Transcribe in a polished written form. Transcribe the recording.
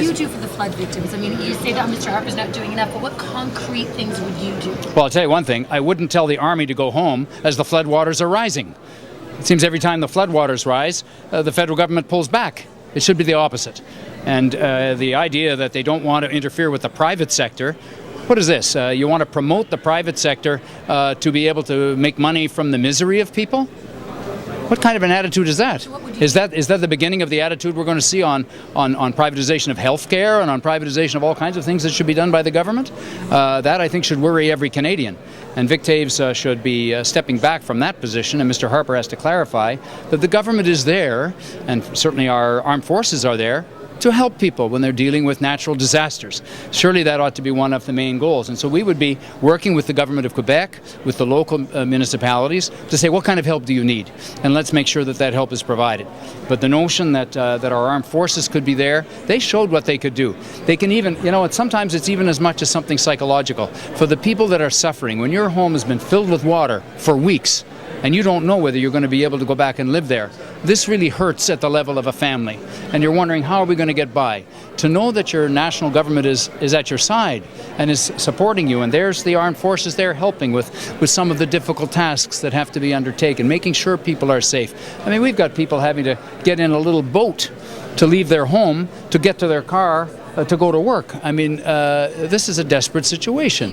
do you do for the flood victims? I mean, you say that Mr. Harper's not doing enough, but what concrete things would you do? Well, I'll tell you one thing. I wouldn't tell the Army to go home as the floodwaters are rising. It seems every time the floodwaters rise, the federal government pulls back. It should be the opposite. And the idea that they don't want to interfere with the private sector, what is this? You want to promote the private sector to be able to make money from the misery of people? What kind of an attitude is that? Is that the beginning of the attitude we're going to see on privatization of healthcare and on privatization of all kinds of things that should be done by the government? That, I think, should worry every Canadian. And Vic Taves should be stepping back from that position, and Mr. Harper has to clarify that the government is there, and certainly our armed forces are there, to help people when they're dealing with natural disasters. Surely that ought to be one of the main goals. And so we would be working with the government of Quebec, with the local municipalities, to say, what kind of help do you need? And let's make sure that that help is provided. But the notion that our armed forces could be there, they showed what they could do. They can even, sometimes it's even as much as something psychological. For the people that are suffering, when your home has been filled with water for weeks, and you don't know whether you're going to be able to go back and live there, this really hurts at the level of a family. And you're wondering, how are we going to get by? To know that your national government is at your side and is supporting you, and there's the armed forces there helping with some of the difficult tasks that have to be undertaken, making sure people are safe. I mean, we've got people having to get in a little boat to leave their home, to get to their car, to go to work. I mean, this is a desperate situation.